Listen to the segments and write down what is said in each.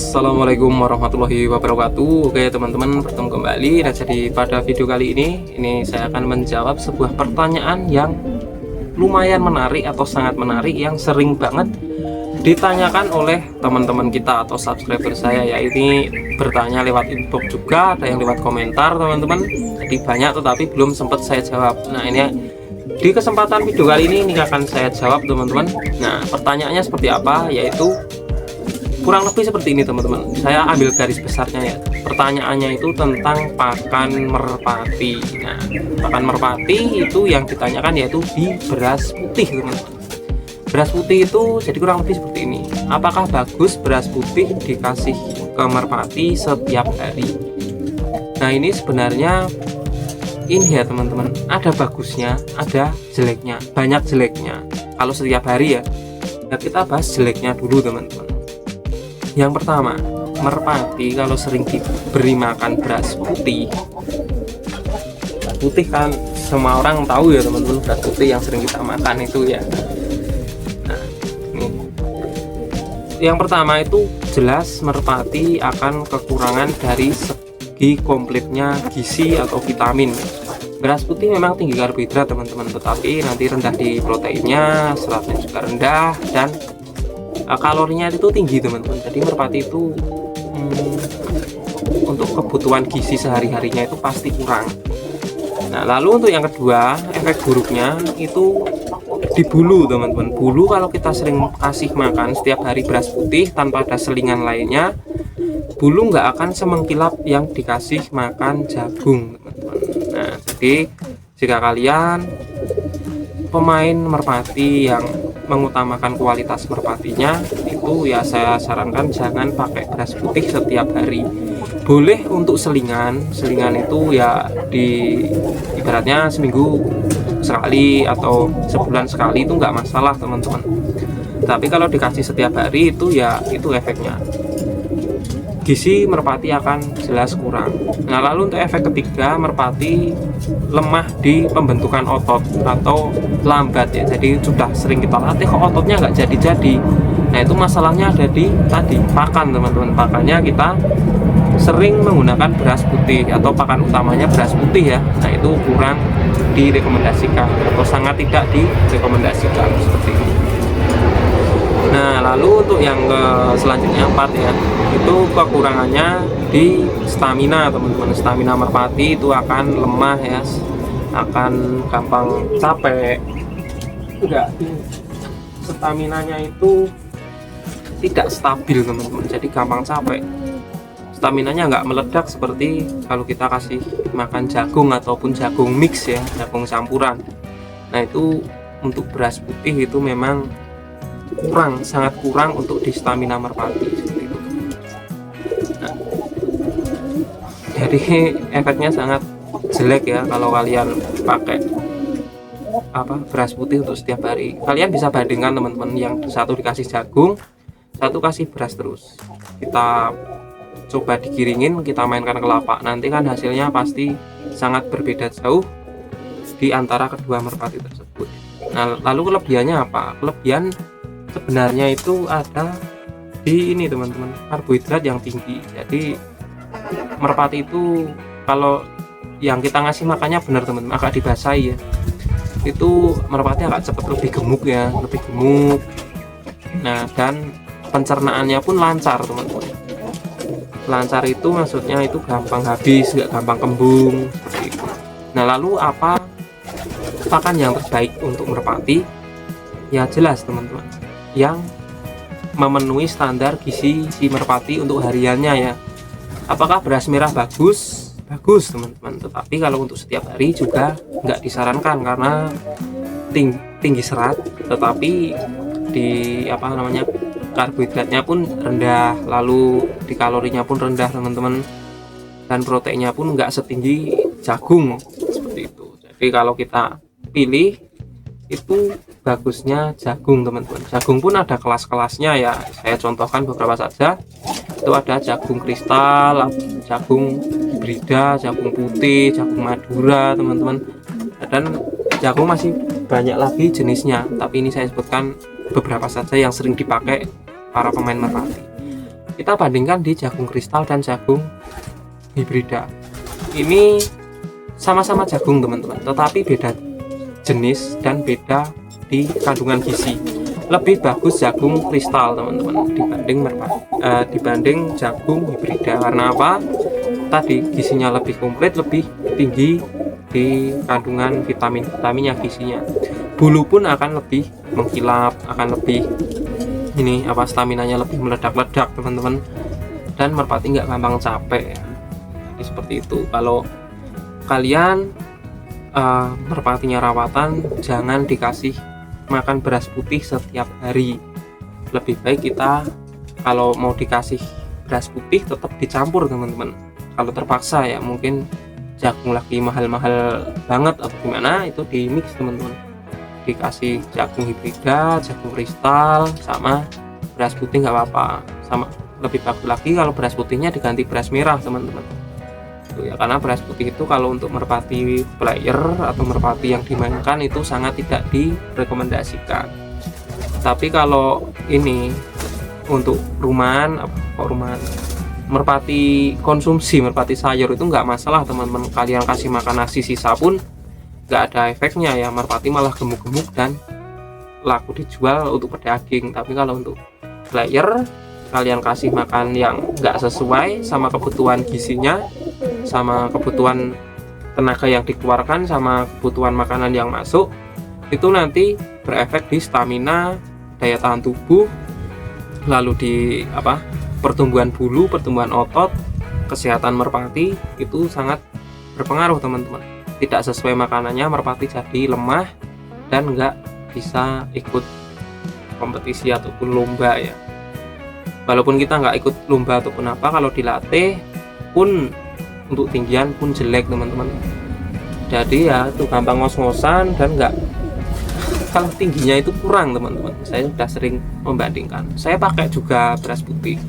Assalamualaikum warahmatullahi wabarakatuh. Oke teman-teman, bertemu kembali. Dan jadi pada video kali ini saya akan menjawab sebuah pertanyaan yang lumayan menarik atau sangat menarik, yang sering banget ditanyakan oleh teman-teman kita atau subscriber saya, yaitu bertanya lewat inbox juga, ada yang lewat komentar teman-teman. Jadi banyak tetapi belum sempat saya jawab. Nah ini di kesempatan video kali ini akan saya jawab teman-teman. Nah pertanyaannya seperti apa, yaitu kurang lebih seperti ini teman-teman. Saya ambil garis besarnya ya. Pertanyaannya itu tentang pakan merpati. Nah, pakan merpati itu yang ditanyakan yaitu di beras putih teman-teman. Beras putih itu jadi kurang lebih seperti ini. Apakah bagus beras putih dikasih ke merpati setiap hari? Nah, ini sebenarnya ini ya teman-teman. Ada bagusnya, ada jeleknya. Banyak jeleknya. Kalau setiap hari ya. Nah, kita bahas jeleknya dulu teman-teman. Yang pertama, merpati kalau sering diberi makan beras putih kan semua orang tahu ya teman-teman, beras putih yang sering kita makan itu ya. Nah, ini. Yang pertama itu jelas merpati akan kekurangan dari segi komplitnya gizi atau vitamin. Beras putih memang tinggi karbohidrat teman-teman, tetapi nanti rendah di proteinnya, seratnya juga rendah, dan kalorinya itu tinggi teman-teman. Jadi merpati itu untuk kebutuhan gizi sehari-harinya itu pasti kurang. Nah lalu untuk yang kedua, efek buruknya itu di bulu teman-teman. Bulu kalau kita sering kasih makan setiap hari beras putih tanpa ada selingan lainnya, bulu nggak akan semengkilap yang dikasih makan jagung teman-teman. Nah jadi jika kalian pemain merpati yang mengutamakan kualitas merpatinya, itu ya saya sarankan jangan pakai beras putih setiap hari. Boleh untuk selingan itu ya di ibaratnya seminggu sekali atau sebulan sekali, itu nggak masalah teman-teman. Tapi kalau dikasih setiap hari itu ya itu efeknya gizi merpati akan jelas kurang. Nah lalu untuk efek ketiga, merpati lemah di pembentukan otot atau lambat ya. Jadi sudah sering kita latih kok ototnya nggak jadi-jadi. Nah itu masalahnya ada di tadi pakan teman-teman. Pakannya kita sering menggunakan beras putih atau pakan utamanya beras putih ya. Nah itu kurang direkomendasikan atau sangat tidak direkomendasikan seperti ini. Nah lalu untuk yang selanjutnya 4 ya, itu kekurangannya di stamina teman-teman. Stamina merpati itu akan lemah ya, akan gampang capek. Enggak, staminanya itu tidak stabil teman-teman, jadi gampang capek. Staminanya nggak meledak seperti kalau kita kasih makan jagung ataupun jagung mix ya, jagung campuran. Nah itu untuk beras putih itu memang sangat kurang untuk di stamina merpati seperti itu. Nah, jadi efeknya sangat jelek ya kalau kalian pakai beras putih untuk setiap hari. Kalian bisa bandingkan teman-teman, yang satu dikasih jagung, satu kasih beras terus. Kita coba dikiringin, kita mainkan kelapa, nanti kan hasilnya pasti sangat berbeda jauh di antara kedua merpati tersebut. Nah lalu kelebihannya apa? Kelebihan sebenarnya itu ada di ini teman-teman, karbohidrat yang tinggi. Jadi merpati itu kalau yang kita ngasih makannya benar teman-teman, agak dibasahi ya, itu merpati agak cepat lebih gemuk ya, lebih gemuk. Nah dan pencernaannya pun lancar teman-teman. Lancar itu maksudnya itu gampang habis, nggak gampang kembung seperti itu. Nah lalu apa pakan yang terbaik untuk merpati? Ya jelas teman-teman, yang memenuhi standar gizi si merpati untuk hariannya ya. Apakah beras merah bagus? Bagus teman-teman, tetapi kalau untuk setiap hari juga nggak disarankan karena tinggi serat, tetapi di karbohidratnya pun rendah, lalu di kalorinya pun rendah teman-teman, dan proteinnya pun nggak setinggi jagung seperti itu. Jadi kalau kita pilih itu bagusnya jagung teman-teman. Jagung pun ada kelas-kelasnya ya, saya contohkan beberapa saja. Itu ada jagung kristal, jagung hibrida, jagung putih, jagung madura teman-teman, dan jagung masih banyak lagi jenisnya, tapi ini saya sebutkan beberapa saja yang sering dipakai para pemain merpati. Kita bandingkan di jagung kristal dan jagung hibrida. Ini sama-sama jagung teman-teman, tetapi beda jenis dan beda di kandungan gizi. Lebih bagus jagung kristal teman-teman dibanding jagung hibrida. Karena apa? Tadi gizinya lebih komplit, lebih tinggi di kandungan vitaminnya, gizinya. Bulu pun akan lebih mengkilap, akan lebih staminanya lebih meledak-ledak teman-teman, dan merpati nggak gampang capek ya. Jadi seperti itu. Kalau kalian merpatinya rawatan, jangan dikasih makan beras putih setiap hari. Lebih baik kita kalau mau dikasih beras putih tetap dicampur teman-teman. Kalau terpaksa ya, mungkin jagung lagi mahal-mahal banget atau gimana, itu di mix teman-teman, dikasih jagung hibrida, jagung kristal sama beras putih nggak apa-apa. Sama lebih bagus lagi kalau beras putihnya diganti beras merah teman-teman. Ya, karena beras putih itu kalau untuk merpati player atau merpati yang dimainkan itu sangat tidak direkomendasikan. Tapi kalau ini untuk rumahan merpati konsumsi, merpati sayur itu nggak masalah teman-teman. Kalian kasih makan nasi sisa pun nggak ada efeknya ya, merpati malah gemuk-gemuk dan laku dijual untuk pedaging. Tapi kalau untuk player, kalian kasih makan yang nggak sesuai sama kebutuhan gizinya, sama kebutuhan tenaga yang dikeluarkan, sama kebutuhan makanan yang masuk, itu nanti berefek di stamina, daya tahan tubuh, lalu di pertumbuhan bulu, pertumbuhan otot, kesehatan merpati itu sangat berpengaruh teman-teman. Tidak sesuai makanannya, merpati jadi lemah dan nggak bisa ikut kompetisi ataupun lomba ya. Walaupun kita nggak ikut lomba ataupun apa, kalau dilatih pun untuk tinggian pun jelek teman-teman. Jadi ya itu gampang ngos-ngosan dan nggak, kalau tingginya itu kurang teman-teman. Saya sudah sering membandingkan. Saya pakai juga beras putih,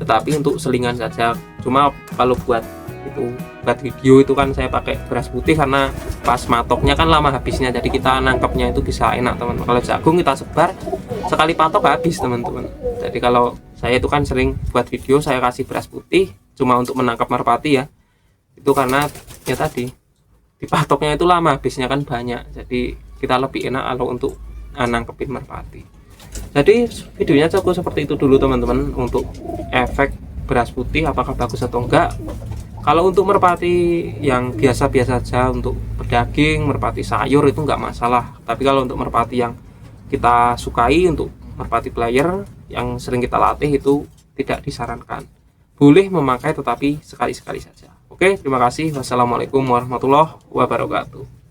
tetapi untuk selingan saja. Cuma kalau buat video itu kan saya pakai beras putih karena pas matoknya kan lama habisnya, jadi kita nangkepnya itu bisa enak teman-teman. Kalau jagung kita sebar sekali patok habis teman-teman. Jadi kalau saya itu kan sering buat video saya kasih beras putih cuma untuk menangkap merpati ya, itu karena ya tadi dipatoknya itu lama habisnya kan banyak, jadi kita lebih enak kalau untuk nangkepin merpati. Jadi videonya cukup seperti itu dulu teman-teman untuk efek beras putih apakah bagus atau enggak. Kalau untuk merpati yang biasa-biasa saja, untuk pedaging, merpati sayur itu enggak masalah. Tapi kalau untuk merpati yang kita sukai, untuk merpati player yang sering kita latih, itu tidak disarankan. Boleh memakai tetapi sekali-sekali saja. Oke, terima kasih. Wassalamualaikum warahmatullahi wabarakatuh.